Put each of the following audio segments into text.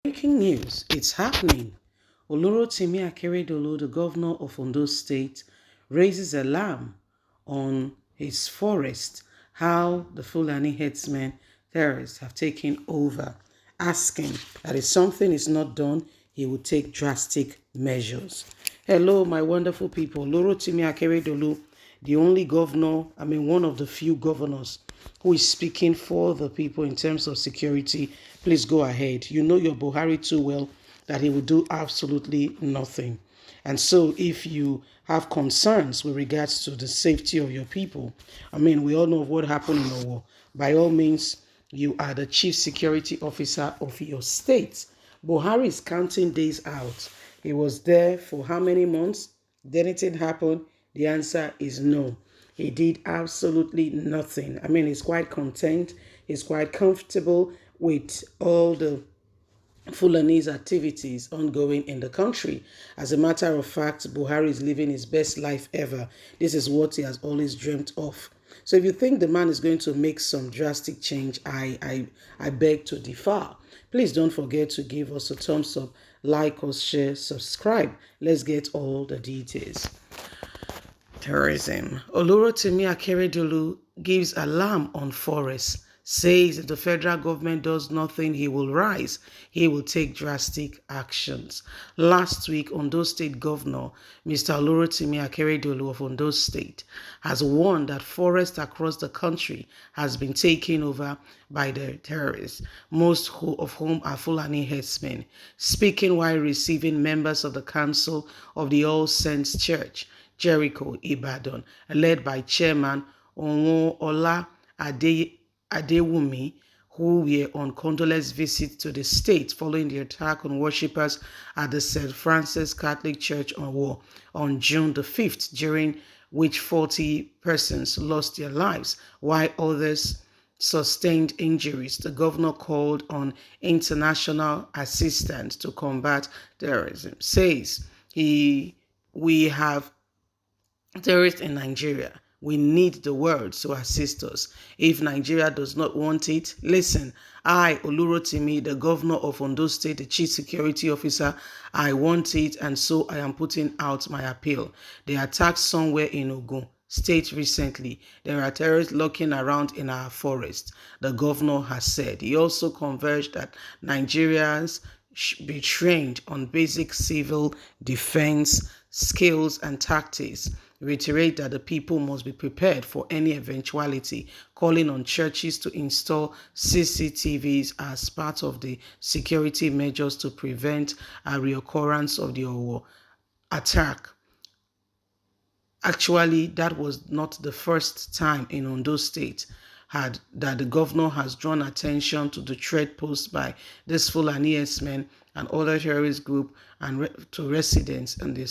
Breaking news, it's happening. Olurotimi Akeredolu, the governor of Ondo State, raises alarm on his forest, how the Fulani herdsmen terrorists have taken over, asking that if something is not done, he will take drastic measures. Hello, my wonderful people. Olurotimi Akeredolu, the only governor, one of the few governors who is speaking for the people in terms of security. Please go ahead. You know your Buhari too well that he will do absolutely nothing. And so if you have concerns with regards to the safety of your people, we all know what happened in the war. By all means, you are the chief security officer of your state. Buhari is counting days out. He was there for how many months? Did anything happen? The answer is no. He did absolutely nothing. He's quite content. He's quite comfortable with all the Fulani's activities ongoing in the country. As a matter of fact, Buhari is living his best life ever. This is what he has always dreamt of. So if you think the man is going to make some drastic change, I beg to differ. Please don't forget to give us a thumbs up, like us, share, subscribe. Let's get all the details. Terrorism. Olurotimi Akeredolu gives alarm on forests, says if the federal government does nothing, he will rise. He will take drastic actions. Last week, Ondo State Governor Mr. Olurotimi Akeredolu of Ondo State has warned that forests across the country has been taken over by the terrorists, most of whom are Fulani herdsmen. Speaking while receiving members of the Council of the All Saints Church, Jericho, Ibadan, led by Chairman Onwo-Ola Adewumi, who were on condolence visit to the state following the attack on worshippers at the St. Francis Catholic Church on June the 5th, during which 40 persons lost their lives, while others sustained injuries. The governor called on international assistance to combat terrorism. Says we have terrorists in Nigeria. We need the world to assist us. If Nigeria does not want it, listen, I, Olurotimi, the governor of Ondo State, the chief security officer, I want it, and so I am putting out my appeal. They attacked somewhere in Ogun State recently. There are terrorists lurking around in our forest, the governor has said. He also converged that Nigerians be trained on basic civil defense skills and tactics. Reiterate that the people must be prepared for any eventuality, calling on churches to install CCTVs as part of the security measures to prevent a reoccurrence of the attack. Actually, that was not the first time in Ondo State that the governor has drawn attention to the threat posed by this Fulani herdsmen and other terrorist group and to residents in the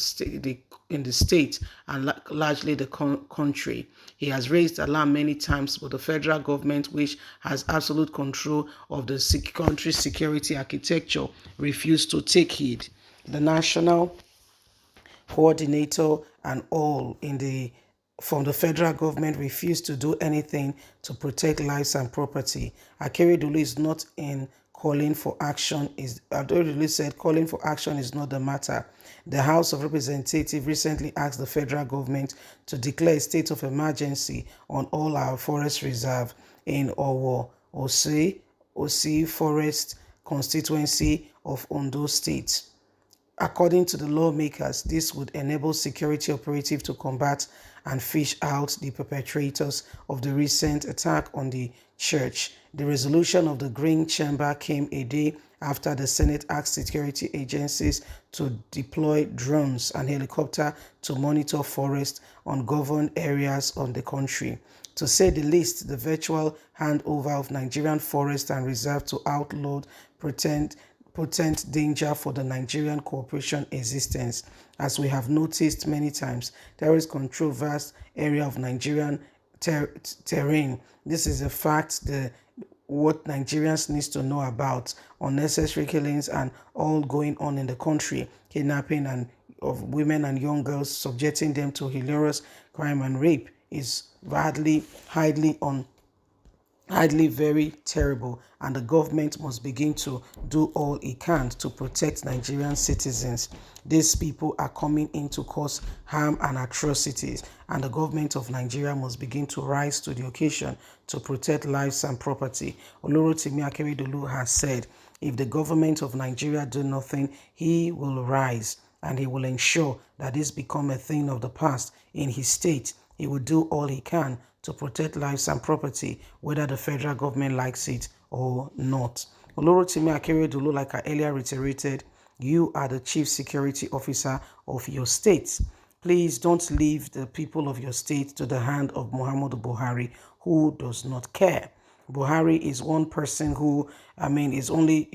state and largely the country. He has raised alarm many times, but the federal government, which has absolute control of the country's security architecture, refused to take heed. The national coordinator and all from the federal government refused to do anything to protect lives and property. Akeredolu is not in calling for action. Akeredolu said calling for action is not the matter. The House of Representatives recently asked the federal government to declare a state of emergency on all our forest reserve in Osi Forest constituency of Ondo State. According to the lawmakers, this would enable security operatives to combat and fish out the perpetrators of the recent attack on the church. The resolution of the Green Chamber came a day after the Senate asked security agencies to deploy drones and helicopters to monitor forests on governed areas of the country. To say the least, the virtual handover of Nigerian forests and reserves to outlawed potent danger for the Nigerian cooperation existence. As we have noticed many times, terrorists control vast area of Nigerian terrain. This is a fact what Nigerians need to know about. Unnecessary killings and all going on in the country, kidnapping of women and young girls, subjecting them to hilarious crime and rape is highly highly very terrible, and the government must begin to do all it can to protect Nigerian citizens. These people are coming in to cause harm and atrocities, and the government of Nigeria must begin to rise to the occasion to protect lives and property. Olurotimi Akeredolu has said, if the government of Nigeria do nothing, he will rise and he will ensure that this become a thing of the past in his state. He will do all he can to protect lives and property, whether the federal government likes it or not. Olorotimi Akeredolu, like I earlier reiterated, you are the chief security officer of your state. Please don't leave the people of your state to the hand of Muhammadu Buhari, who does not care. Buhari is one person who, is only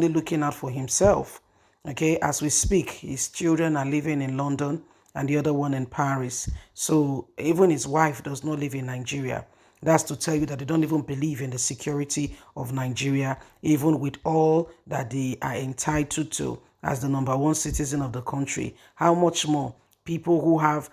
looking out for himself. Okay, as we speak, his children are living in London and the other one in Paris. So even his wife does not live in Nigeria. That's to tell you that they don't even believe in the security of Nigeria, even with all that they are entitled to as the number one citizen of the country. How much more people who have,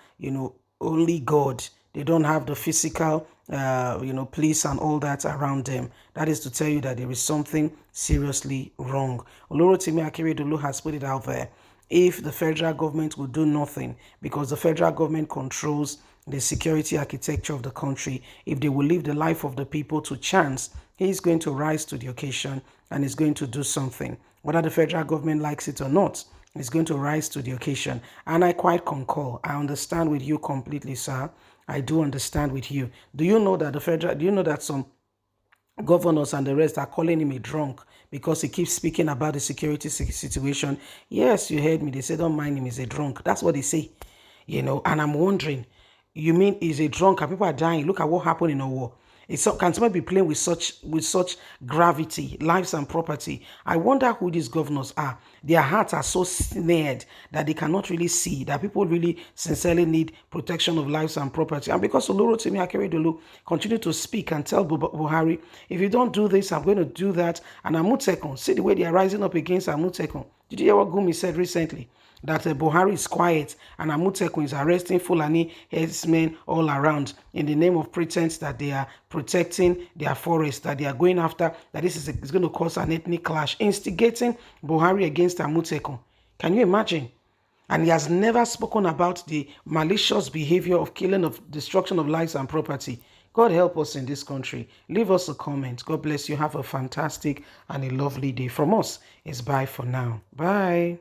only God, they don't have the physical, police and all that around them. That is to tell you that there is something seriously wrong. Olorotimi Akeredolu has put it out there. If the federal government will do nothing, because the federal government controls the security architecture of the country, if they will leave the life of the people to chance, he is going to rise to the occasion and is going to do something. Whether the federal government likes it or not, is going to rise to the occasion. And I quite concur. I understand with you completely, sir. I do understand with you. Do you know that some governors and the rest are calling him a drunk because he keeps speaking about the security situation? Yes, you heard me. They say, don't mind him, he's a drunk. That's what they say. And I'm wondering, you mean he's a drunk and people are dying? Look at what happened in a war. Can someone be playing with such gravity, lives and property? I wonder who these governors are. Their hearts are so snared that they cannot really see that people really sincerely need protection of lives and property. And because Olorotimi Akeredolu continue to speak and tell Buhari, if you don't do this, I'm going to do that. And Amutekun, see the way they are rising up against Amutekun. Did you hear what Gumi said recently? That Buhari is quiet and Amutekun is arresting Fulani herdsmen all around in the name of pretense that they are protecting their forest, that they are going after, that this is going to cause an ethnic clash, instigating Buhari against Amutekun. Can you imagine? And he has never spoken about the malicious behavior of killing, of destruction of lives and property. God help us in this country. Leave us a comment. God bless you. Have a fantastic and a lovely day. From us, it's bye for now. Bye.